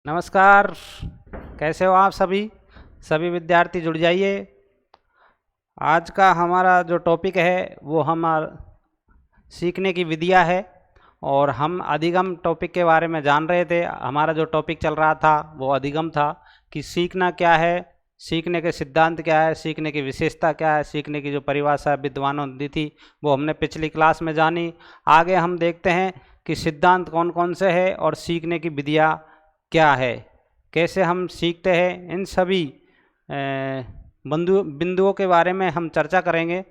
नमस्कार। कैसे हो आप सभी सभी विद्यार्थी जुड़ जाइए। आज का हमारा जो टॉपिक है वो हमारा सीखने की विधियाँ है और हम अधिगम टॉपिक के बारे में जान रहे थे। हमारा जो टॉपिक चल रहा था वो अधिगम था कि सीखना क्या है, सीखने के सिद्धांत क्या है, सीखने की विशेषता क्या है, सीखने की जो परिभाषा विद्वानों ने दी थी वो हमने पिछली क्लास में जानी। आगे हम देखते हैं कि सिद्धांत कौन कौन से हैं और सीखने की विधियाँ क्या है, कैसे हम सीखते हैं, इन सभी बिंदुओं के बारे में हम चर्चा करेंगे।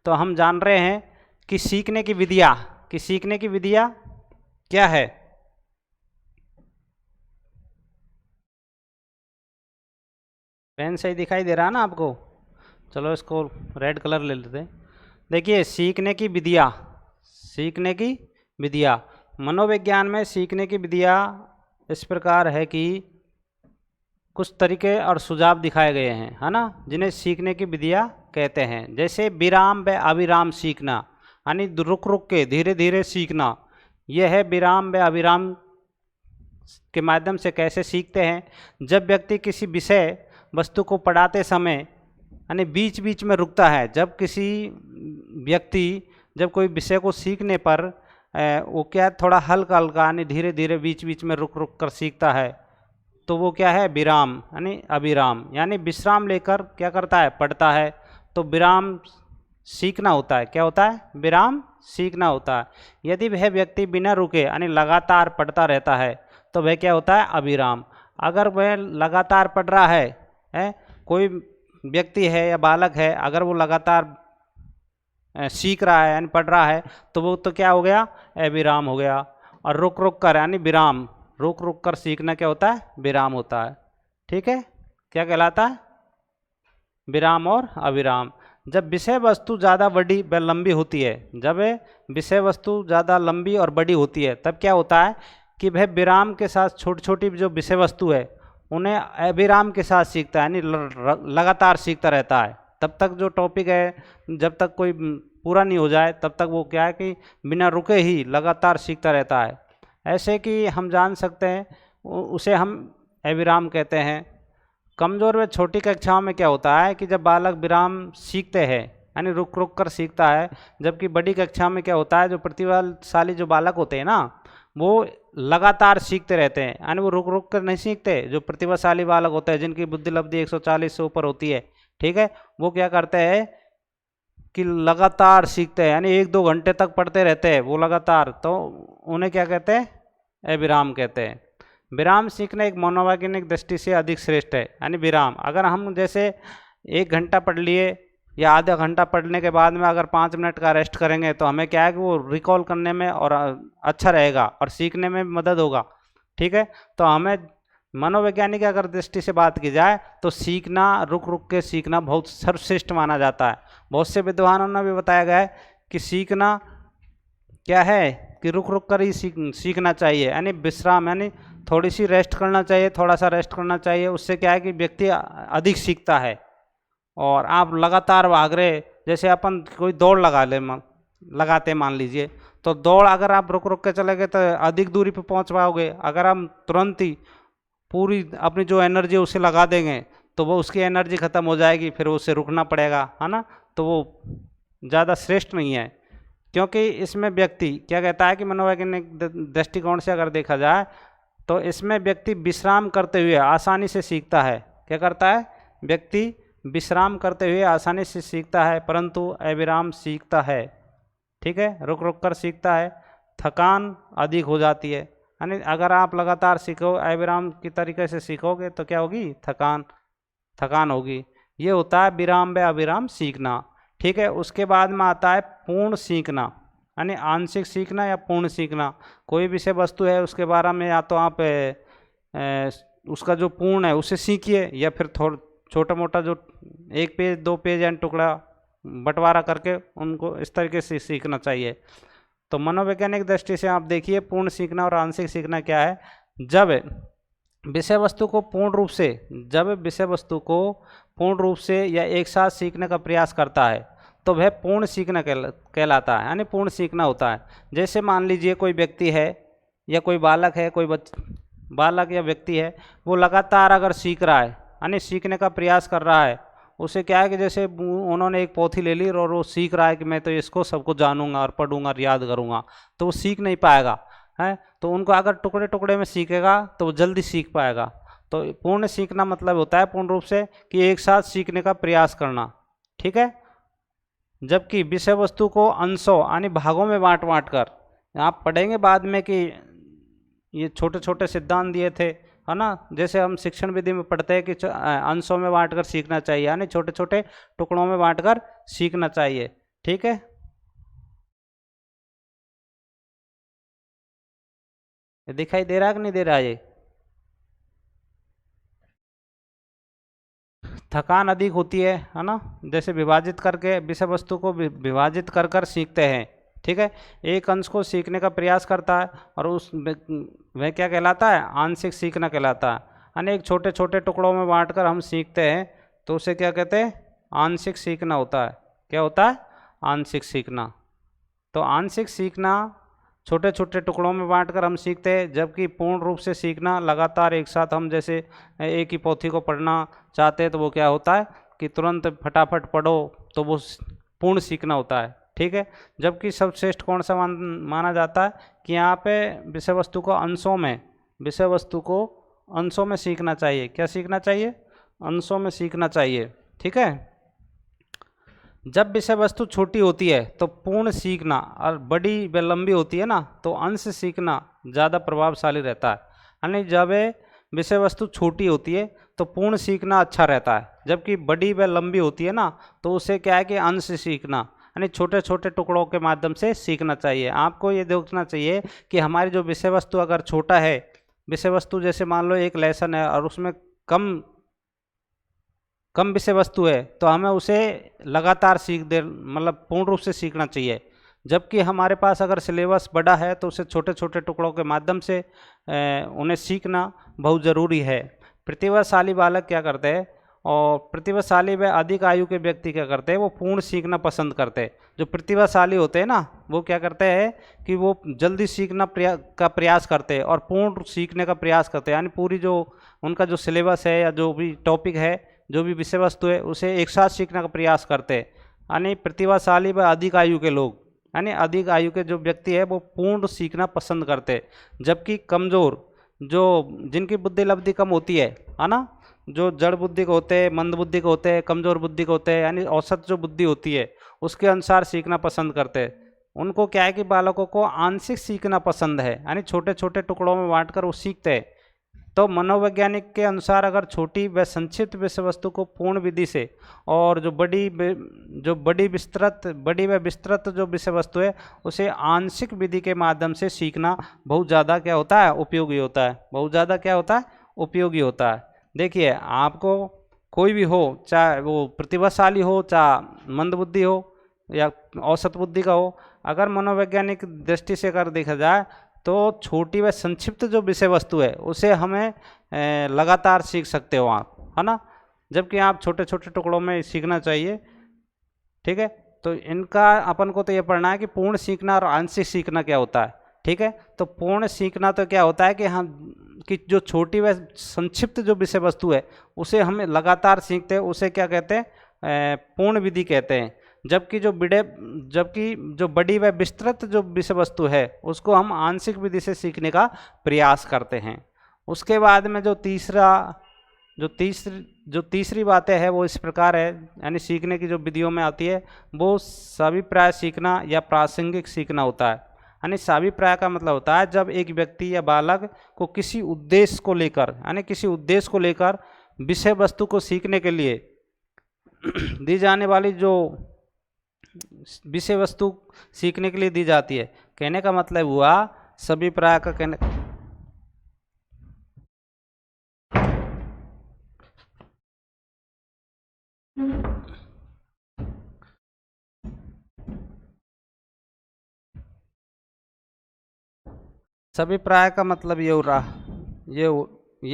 तो हम जान रहे हैं कि सीखने की विधियाँ क्या है। पेन सही दिखाई दे रहा है ना आपको? चलो इसको रेड कलर ले लेते हैं। देखिए, सीखने की विधियाँ मनोविज्ञान में सीखने की विधियाँ इस प्रकार है कि कुछ तरीके और सुझाव दिखाए गए हैं, है ना, जिन्हें सीखने की विधियाँ कहते हैं। जैसे विराम व अविराम सीखना, यानी रुक रुक के धीरे धीरे सीखना। यह है विराम व अविराम के माध्यम से कैसे सीखते हैं। जब व्यक्ति किसी विषय वस्तु को पढ़ाते समय यानी बीच बीच में रुकता है, जब किसी व्यक्ति जब कोई विषय को सीखने पर वो क्या थोड़ा हल्का हल्का यानी धीरे धीरे बीच बीच में रुक रुक कर सीखता है, तो वो क्या है विराम यानी अविराम, यानी विश्राम लेकर क्या करता है पढ़ता है। तो विराम सीखना होता है। क्या होता है? विराम सीखना होता है। यदि वह व्यक्ति बिना रुके यानी लगातार पढ़ता रहता है तो वह क्या होता है? अविराम। अगर वह लगातार पढ़ रहा है कोई व्यक्ति है या बालक है, अगर वो लगातार सीख रहा है यानी पढ़ रहा है तो वो तो क्या हो गया? अविराम हो गया। और रुक रुक कर यानी विराम, रुक रुक कर सीखना क्या होता है? विराम होता है। ठीक है, क्या कहलाता है? विराम और अविराम। जब विषय वस्तु ज़्यादा बड़ी व लंबी होती है, जब विषय वस्तु ज़्यादा लंबी और बड़ी होती है तब क्या होता है कि वह विराम के साथ छोटी छोटी जो विषय वस्तु है उन्हें अविराम के साथ सीखता है, यानी लगातार सीखता रहता है। तब तक जो टॉपिक है जब तक कोई पूरा नहीं हो जाए तब तक वो क्या है कि बिना रुके ही लगातार सीखता रहता है। ऐसे कि हम जान सकते हैं उसे हम अविराम कहते हैं। कमज़ोर व छोटी कक्षाओं में क्या होता है कि जब बालक विराम सीखते हैं यानी रुक रुक कर सीखता है, जबकि बड़ी कक्षा में क्या होता है जो प्रतिभाशाली जो बालक होते हैं ना वो लगातार सीखते रहते हैं, यानी वो रुक रुक कर नहीं सीखते। जो प्रतिभाशाली बालक होते हैं जिनकी बुद्धि लब्धि 140 से ऊपर होती है, ठीक है, वो क्या करते हैं कि लगातार सीखते हैं, यानी 1-2 घंटे तक पढ़ते रहते हैं वो लगातार, तो उन्हें क्या कहते हैं? अविराम कहते हैं। विराम सीखना एक मनोवैज्ञानिक दृष्टि से अधिक श्रेष्ठ है। यानी विराम, अगर हम जैसे 1 घंटा पढ़ लिए या आधा घंटा पढ़ने के बाद में अगर 5 मिनट का रेस्ट करेंगे तो हमें क्या है कि वो रिकॉल करने में और अच्छा रहेगा और सीखने में मदद होगा। ठीक है, तो हमें मनोवैज्ञानिक अगर दृष्टि से बात की जाए तो सीखना, रुक रुक के सीखना बहुत सर्वश्रेष्ठ माना जाता है। बहुत से विद्वानों ने भी बताया गया है कि सीखना क्या है कि रुक रुक कर ही सीखना चाहिए, यानी विश्राम, यानी थोड़ी सी रेस्ट करना चाहिए, थोड़ा सा रेस्ट करना चाहिए। उससे क्या है कि व्यक्ति अधिक सीखता है। और आप लगातार भाग रहे, जैसे अपन कोई दौड़ लगाते मान लीजिए, तो दौड़ अगर आप रुक रुक के चले गए तो अधिक दूरी पर पहुंच पाओगे। अगर हम तुरंत ही पूरी अपनी जो एनर्जी उसे लगा देंगे तो वो उसकी एनर्जी ख़त्म हो जाएगी, फिर उसे रुकना पड़ेगा, है ना, तो वो ज़्यादा श्रेष्ठ नहीं है। क्योंकि इसमें व्यक्ति क्या कहता है कि मनोवैज्ञानिक दृष्टिकोण से अगर देखा जाए तो इसमें व्यक्ति विश्राम करते हुए आसानी से सीखता है। क्या करता है? व्यक्ति विश्राम करते हुए आसानी से सीखता है, परंतु अविराम सीखता है। ठीक है, रुक रुक कर सीखता है, थकान अधिक हो जाती है। यानी अगर आप लगातार सीखो, अविराम की तरीके से सीखोगे तो क्या होगी? थकान होगी। ये होता है विराम व अविराम सीखना। ठीक है, उसके बाद में आता है पूर्ण सीखना, यानी आंशिक सीखना या पूर्ण सीखना। कोई विषय वस्तु है उसके बारे में या तो आप उसका जो पूर्ण है उसे सीखिए, या फिर थोड़ा छोटा मोटा जो 1 पेज 2 पेज या टुकड़ा बंटवारा करके उनको इस तरीके से सीखना चाहिए। तो मनोवैज्ञानिक दृष्टि से आप देखिए पूर्ण सीखना और आंशिक सीखना क्या है। जब विषय वस्तु को पूर्ण रूप से या एक साथ सीखने का प्रयास करता है तो वह पूर्ण सीखना कहलाता है, यानी पूर्ण सीखना होता है। जैसे मान लीजिए कोई व्यक्ति है या कोई बालक है, बालक या व्यक्ति है वो लगातार अगर सीख रहा है यानी सीखने का प्रयास कर रहा है, उसे क्या है कि जैसे उन्होंने एक पोथी ले ली और वो सीख रहा है कि मैं तो इसको सबको जानूंगा और पढ़ूंगा और याद करूंगा, तो वो सीख नहीं पाएगा है। तो उनको अगर टुकड़े टुकड़े में सीखेगा तो वो जल्दी सीख पाएगा। तो पूर्ण सीखना मतलब होता है पूर्ण रूप से कि एक साथ सीखने का प्रयास करना, ठीक है। जबकि विषय वस्तु को अंशों यानी भागों में बांट बांट कर, आप पढ़ेंगे बाद में कि ये छोटे छोटे सिद्धांत दिए थे, है ना। जैसे हम शिक्षण विधि में पढ़ते हैं कि अंशों में बांटकर सीखना चाहिए, यानी छोटे छोटे टुकड़ों में बांटकर सीखना चाहिए, ठीक है। ये दिखाई दे रहा है कि नहीं दे रहा है ये? थकान अधिक होती है ना। जैसे विभाजित करके विषय वस्तु को विभाजित कर कर सीखते हैं, ठीक है। एक अंश को सीखने का प्रयास करता है और उस वह क्या कहलाता है, आंशिक सीखना कहलाता है। अनेक छोटे छोटे टुकड़ों में बांटकर हम सीखते हैं तो उसे क्या कहते हैं, आंशिक सीखना होता है। क्या होता है, आंशिक सीखना। तो आंशिक सीखना छोटे छोटे टुकड़ों में बांटकर हम सीखते हैं, जबकि पूर्ण रूप से सीखना लगातार एक साथ हम जैसे एक ही पोथी को पढ़ना चाहते हैं तो वो क्या होता है कि तुरंत फटाफट पढ़ो, तो वो पूर्ण सीखना होता है, ठीक है। जबकि सर्वश्रेष्ठ कौन सा माना जाता है कि यहाँ पे विषय वस्तु को अंशों में, विषय वस्तु को अंशों में सीखना चाहिए। क्या सीखना चाहिए, अंशों में सीखना चाहिए, ठीक है। जब विषय वस्तु छोटी होती है तो पूर्ण सीखना, और बड़ी व लंबी होती है ना तो अंश सीखना ज़्यादा प्रभावशाली रहता है। यानी जब विषय वस्तु छोटी होती है तो पूर्ण सीखना अच्छा रहता है, जबकि बड़ी व लंबी होती है ना तो उसे क्या है कि अंश सीखना यानी छोटे छोटे टुकड़ों के माध्यम से सीखना चाहिए। आपको ये देखना चाहिए कि हमारी जो विषय वस्तु अगर छोटा है, विषय वस्तु जैसे मान लो एक लेसन है और उसमें कम विषय वस्तु है तो हमें उसे लगातार मतलब पूर्ण रूप से सीखना चाहिए। जबकि हमारे पास अगर सिलेबस बड़ा है तो उसे छोटे छोटे टुकड़ों के माध्यम से उन्हें सीखना बहुत ज़रूरी है। प्रतिभाशाली बालक क्या करते हैं, और प्रतिभाशाली व अधिक आयु के व्यक्ति क्या करते हैं, वो पूर्ण सीखना पसंद करते हैं। जो प्रतिभाशाली होते हैं ना वो क्या करते हैं कि वो जल्दी सीखना का प्रयास करते हैं और पूर्ण सीखने का प्रयास करते हैं, यानी पूरी जो उनका जो सिलेबस है या जो भी टॉपिक है, जो भी विषय वस्तु है उसे एक साथ सीखने का प्रयास करते हैं। यानी प्रतिभाशाली व अधिक आयु के लोग, यानी अधिक आयु के जो व्यक्ति है वो पूर्ण सीखना पसंद करते हैं। जबकि कमज़ोर, जो जिनकी बुद्धि लब्धि कम होती है ना, जो जड़ बुद्धि के होते हैं, मंद बुद्धि के होते हैं, कमज़ोर बुद्धि के होते हैं, यानी औसत जो बुद्धि होती है उसके अनुसार सीखना पसंद करते हैं। उनको क्या है कि बालकों को आंशिक सीखना पसंद है, यानी छोटे छोटे टुकड़ों में बांटकर वो सीखते हैं। तो मनोवैज्ञानिक के अनुसार अगर छोटी व संक्षिप्त विषय वस्तु को पूर्ण विधि से और जो बड़ी व विस्तृत जो विषय वस्तु है उसे आंशिक विधि के माध्यम से सीखना बहुत ज़्यादा क्या होता है, उपयोगी होता है। बहुत ज़्यादा क्या होता है, उपयोगी होता है। देखिए आपको कोई भी हो, चाहे वो प्रतिभाशाली हो, चाहे मंदबुद्धि हो या औसत बुद्धि का हो, अगर मनोवैज्ञानिक दृष्टि से अगर देखा जाए तो छोटी व संक्षिप्त जो विषय वस्तु है उसे हमें लगातार सीख सकते हो आप, है ना। जबकि आप छोटे छोटे टुकड़ों में सीखना चाहिए, ठीक है। तो इनका अपन को तो ये पढ़ना है कि पूर्ण सीखना और आंशिक सीखना क्या होता है, ठीक है। तो पूर्ण सीखना तो क्या होता है कि हम कि जो छोटी व संक्षिप्त जो विषय वस्तु है उसे हम लगातार सीखते हैं, उसे क्या कहते हैं, पूर्ण विधि कहते हैं। जबकि जो बड़ी व विस्तृत जो विषय वस्तु है उसको हम आंशिक विधि से सीखने का प्रयास करते हैं। उसके बाद में जो तीसरी बातें है वो इस प्रकार है, यानी सीखने की जो विधियों में आती है वो साभिप्राय सीखना या प्रासंगिक सीखना होता है। यानी साभिप्राय का मतलब होता है जब एक व्यक्ति या बालक को किसी उद्देश्य को लेकर, यानी किसी उद्देश्य को लेकर विषय वस्तु को सीखने के लिए दी जाने वाली जो विषय वस्तु सीखने के लिए दी जाती है। कहने का मतलब हुआ साभिप्राय का कहने साभिप्राय का मतलब ये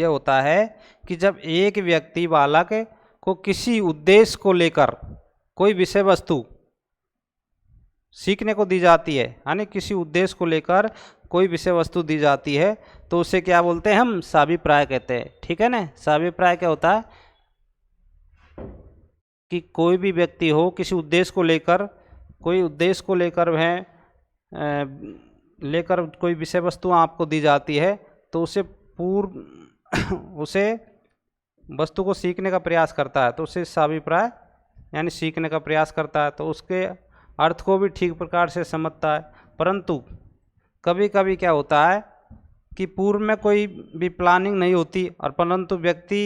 होता है कि जब एक व्यक्ति बालक को किसी उद्देश्य को लेकर कोई विषय वस्तु सीखने को दी जाती है, यानी किसी उद्देश्य को लेकर कोई विषय वस्तु दी जाती है तो उसे क्या बोलते हैं हम? साभिप्राय कहते हैं। ठीक है ना। साभिप्राय क्या होता है कि कोई भी व्यक्ति हो, किसी उद्देश्य को लेकर, कोई उद्देश्य को लेकर वह लेकर कोई विषय वस्तु आपको दी जाती है, तो उसे उसे वस्तु को सीखने का प्रयास करता है, तो उसे साभिप्राय यानी सीखने का प्रयास करता है, तो उसके अर्थ को भी ठीक प्रकार से समझता है। परंतु कभी कभी क्या होता है कि पूर्व में कोई भी प्लानिंग नहीं होती, और परंतु व्यक्ति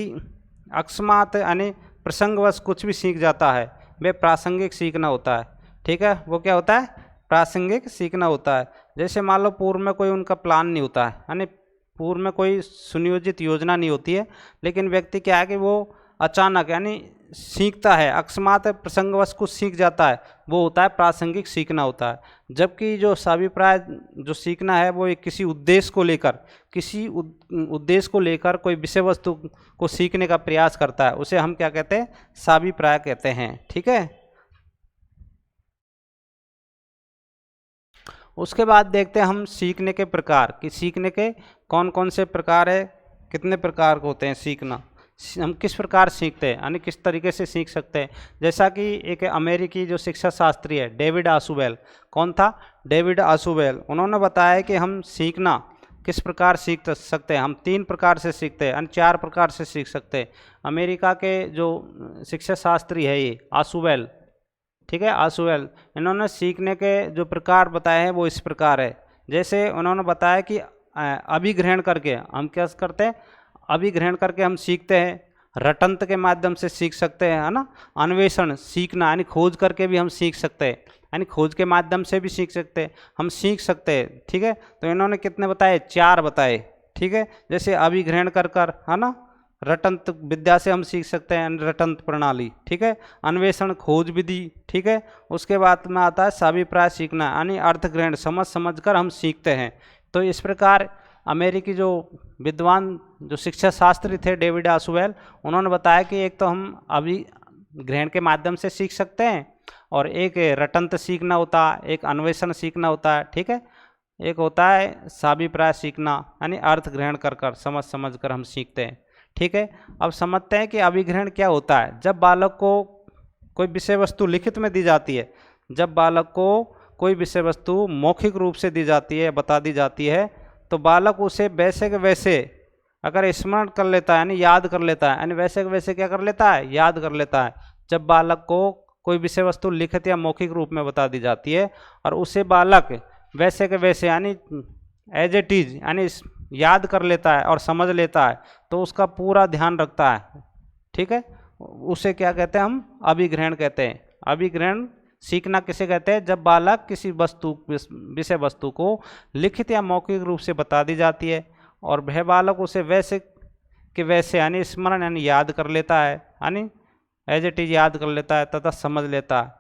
अकस्मात यानी प्रसंगवश कुछ भी सीख जाता है, वह प्रासंगिक सीखना होता है। ठीक है, वो क्या होता है? प्रासंगिक सीखना होता है। जैसे मान लो पूर्व में कोई उनका प्लान नहीं होता है, यानी पूर्व में कोई सुनियोजित योजना नहीं होती है, लेकिन व्यक्ति क्या है कि वो अचानक यानी सीखता है, अकस्मात प्रसंगवश कुछ सीख जाता है, वो होता है प्रासंगिक सीखना होता है। जबकि जो साभिप्राय जो सीखना है वो एक किसी उद्देश्य को लेकर, किसी उद्देश्य को लेकर कोई विषय वस्तु को सीखने का प्रयास करता है, उसे हम क्या कहते हैं? साभिप्राय कहते हैं। ठीक है। उसके बाद देखते हैं हम सीखने के प्रकार, कि सीखने के कौन कौन से प्रकार है, कितने प्रकार होते हैं सीखना, हम किस प्रकार सीखते हैं, यानी किस तरीके से सीख सकते हैं। जैसा कि एक अमेरिकी जो शिक्षा शास्त्री है डेविड आशुबेल, कौन था? डेविड आशुबेल। उन्होंने बताया कि हम सीखना किस प्रकार सीख सकते हैं। हम 3 प्रकार से सीखते हैं, यानी 4 प्रकार से सीख सकते हैं। अमेरिका के जो शिक्षा शास्त्री है ये आशुबेल, ठीक है, आशुबेल, इन्होंने सीखने के जो प्रकार बताए हैं वो इस प्रकार है। जैसे उन्होंने बताया कि अभिग्रहण करके हम क्या करते हैं? अभिग्रहण करके हम सीखते हैं, रटंत के माध्यम से सीख सकते हैं, है ना। अन्वेषण सीखना यानी खोज करके भी हम सीख सकते हैं, यानी खोज के माध्यम से भी सीख सकते हैं, हम सीख सकते हैं। ठीक है, तो इन्होंने कितने बताए? 4 बताए। ठीक है, जैसे अभिग्रहण कर कर, है ना, रटंत विद्या से हम सीख सकते हैं, रटंत प्रणाली। ठीक है, अन्वेषण खोज विधि। ठीक है, उसके बाद में आता है साभिप्राय सीखना, यानी अर्थग्रहण समझ समझ कर हम सीखते हैं। तो इस प्रकार अमेरिकी जो विद्वान जो शिक्षा शास्त्री थे डेविड आशुबेल, उन्होंने बताया कि एक तो हम अभिग्रहण के माध्यम से सीख सकते हैं, और एक रटंत सीखना होता है, एक अन्वेषण सीखना होता है। ठीक है, एक होता है साभिप्राय सीखना, यानी अर्थ ग्रहण कर कर समझ समझ कर हम सीखते हैं। ठीक है, अब समझते हैं कि अभिग्रहण क्या होता है। जब बालक को कोई विषय वस्तु लिखित में दी जाती है, जब बालक को कोई विषय वस्तु मौखिक रूप से दी जाती है, बता दी जाती है, तो बालक उसे वैसे के वैसे अगर स्मरण कर लेता है, यानी याद कर लेता है, यानी वैसे के वैसे क्या कर लेता है? याद कर लेता है। जब बालक को कोई विषय वस्तु लिखित या मौखिक रूप में बता दी जाती है, और उसे बालक वैसे के वैसे यानी एज इट इज यानी याद कर लेता है और समझ लेता है, तो उसका पूरा ध्यान रखता है। ठीक है, उसे क्या कहते हैं? हम अभिग्रहण कहते हैं। अभिग्रहण सीखना किसे कहते हैं? जब बालक किसी वस्तु विषय वस्तु को लिखित या मौखिक रूप से बता दी जाती है, और वह बालक उसे वैसे कि वैसे यानी स्मरण यानी याद कर लेता है, यानी एज इट इज याद कर लेता है तथा समझ लेता है,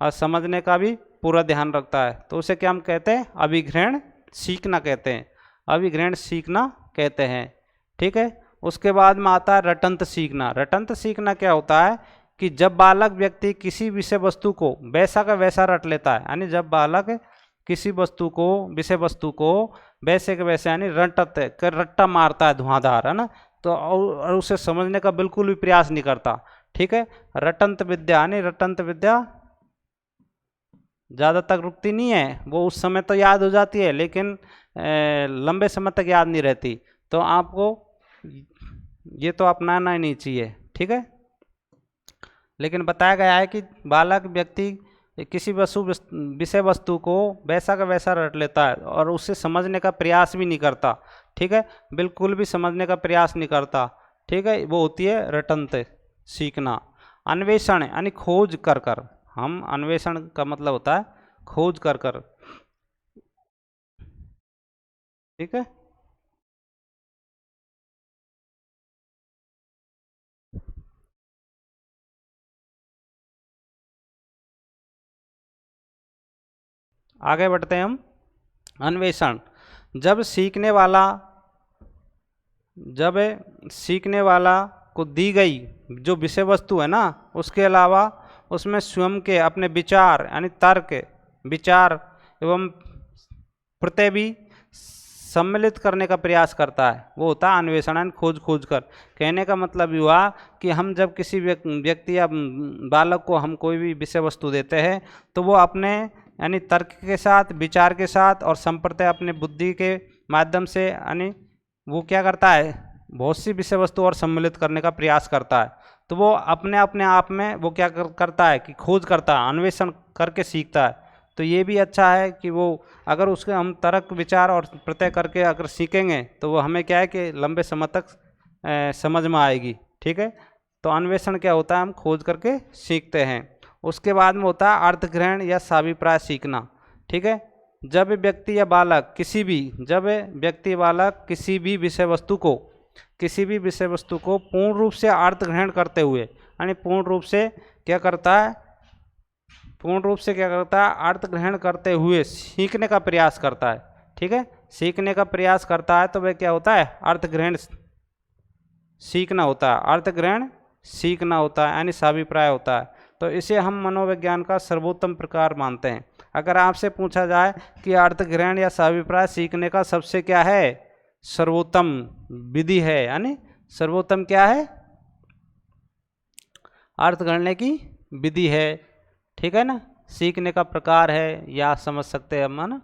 और समझने का भी पूरा ध्यान रखता है। तो उसे क्या हम कहते हैं? अभिग्रहण सीखना कहते हैं। अभिग्रहण सीखना कहते हैं। ठीक है, उसके बाद में आता है रटंत सीखना। रटंत सीखना क्या होता है कि जब बालक व्यक्ति किसी विषय वस्तु को वैसा का वैसा रट लेता है, यानी जब बालक किसी वस्तु को विषय वस्तु को वैसे के वैसे यानी रट्टा मारता है धुआंधार, है ना, तो और उसे समझने का बिल्कुल भी प्रयास नहीं करता। ठीक है, रटंत विद्या यानी रटंत विद्या ज़्यादा तक रुकती नहीं है, वो उस समय तो याद हो जाती है, लेकिन लंबे समय तक याद नहीं रहती। तो आपको ये तो अपनाना ही नहीं चाहिए। ठीक है, लेकिन बताया गया है कि बालक व्यक्ति किसी विषय वस्तु को वैसा का वैसा रट लेता है और उससे समझने का प्रयास भी नहीं करता। ठीक है, बिल्कुल भी समझने का प्रयास नहीं करता। ठीक है, वो होती है रटंत सीखना। अन्वेषण यानी खोज कर कर, हम अन्वेषण का मतलब होता है खोज कर कर। ठीक है, आगे बढ़ते हैं हम। अन्वेषण, जब सीखने वाला को दी गई जो विषय वस्तु है ना, उसके अलावा उसमें स्वयं के अपने विचार यानी तर्क विचार एवं प्रत्यय भी सम्मिलित करने का प्रयास करता है, वो होता है अन्वेषण यानी खोज खोज कर। कहने का मतलब ये हुआ कि हम जब किसी व्यक्ति या बालक को हम कोई भी विषय वस्तु देते हैं तो वो अपने यानी तर्क के साथ, विचार के साथ और संप्रदाय अपने बुद्धि के माध्यम से यानी वो क्या करता है, बहुत सी विषय वस्तु और सम्मिलित करने का प्रयास करता है। तो वो अपने अपने आप में वो क्या करता है कि खोज करता है, अन्वेषण करके सीखता है। तो ये भी अच्छा है कि वो अगर उसके हम तर्क विचार और प्रत्यय करके अगर सीखेंगे तो वो हमें क्या है कि लंबे समय तक समझ में आएगी। ठीक है, तो अन्वेषण क्या होता है, हम खोज करके सीखते हैं। उसके बाद में होता है अर्थ ग्रहण या साभिप्राय सीखना। ठीक है, जब व्यक्ति या बालक किसी भी विषय वस्तु को पूर्ण रूप से अर्थ ग्रहण करते हुए यानी पूर्ण रूप से क्या करता है, अर्थ ग्रहण करते हुए सीखने का प्रयास करता है। ठीक है, सीखने का प्रयास करता है तो वह क्या होता है, अर्थ ग्रहण सीखना होता है, यानी साभिप्राय होता है। तो इसे हम मनोविज्ञान का सर्वोत्तम प्रकार मानते हैं। अगर आपसे पूछा जाए कि अर्थ ग्रहण या साभिप्राय सीखने का सबसे क्या है, सर्वोत्तम विधि है, यानी सर्वोत्तम क्या है, अर्थ गणने की विधि है। ठीक है ना, सीखने का प्रकार है, या समझ सकते हैं हम ना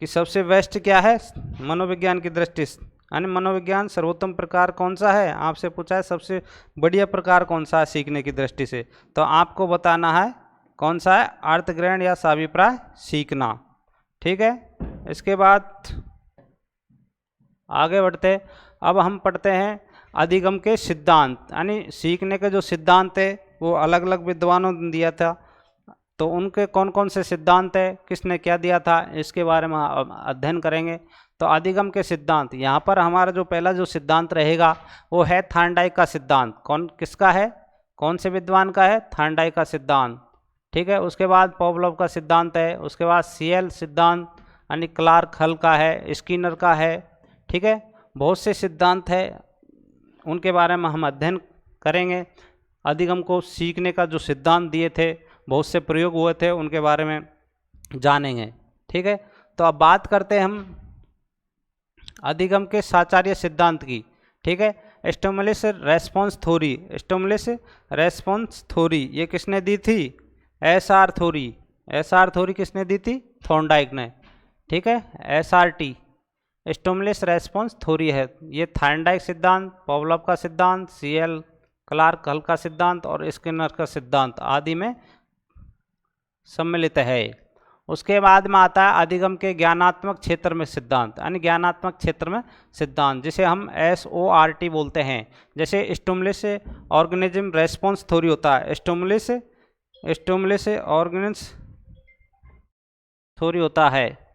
कि सबसे बेस्ट क्या है मनोविज्ञान की दृष्टि से, यानी मनोविज्ञान सर्वोत्तम प्रकार कौन सा है, आपसे पूछा है सबसे बढ़िया प्रकार कौन सा है सीखने की दृष्टि से, तो आपको बताना है कौन सा है, अर्थ ग्रहण या साभिप्राय सीखना। ठीक है, इसके बाद आगे बढ़ते, अब हम पढ़ते हैं अधिगम के सिद्धांत, यानी सीखने के जो सिद्धांत है वो अलग अलग विद्वानों ने दिया था। तो उनके कौन कौन से सिद्धांत है, किसने क्या दिया था, इसके बारे में अध्ययन करेंगे। तो अधिगम के सिद्धांत, यहाँ पर हमारा जो पहला जो सिद्धांत रहेगा वो है थार्नडाइक का सिद्धांत। किसका है, कौन से विद्वान का है, थार्नडाइक का सिद्धांत। ठीक है, उसके बाद पॉवलोव का सिद्धांत है, उसके बाद सीएल सिद्धांत यानी क्लार्क हल का है, स्किनर का है। ठीक है, बहुत से सिद्धांत है, उनके बारे में हम अध्ययन करेंगे। अधिगम को सीखने का जो सिद्धांत दिए थे, बहुत से प्रयोग हुए थे, उनके बारे में जानेंगे। ठीक है, तो अब बात करते हैं हम अधिगम के साचार्य सिद्धांत की। ठीक है, स्टिमुलस रेस्पॉन्स थ्योरी ये किसने दी थी, एसआर थ्योरी किसने दी थी, थॉर्नडाइक ने। ठीक है, एसआरटी स्टिमुलस रेस्पॉन्स थ्योरी है, ये थार्नडाइक सिद्धांत, पॉवलोव का सिद्धांत, सीएल क्लार्क हल का सिद्धांत और स्किनर का सिद्धांत आदि में सम्मिलित है। उसके बाद में आता है अधिगम के ज्ञानात्मक क्षेत्र में सिद्धांत, यानी ज्ञानात्मक क्षेत्र में सिद्धांत जिसे हम SORT बोलते हैं। जैसे स्टिमुलस ऑर्गेनिज्म रेस्पॉन्स थ्योरी होता है, स्टिमुलस ऑर्गेनिज्म थ्योरी होता है।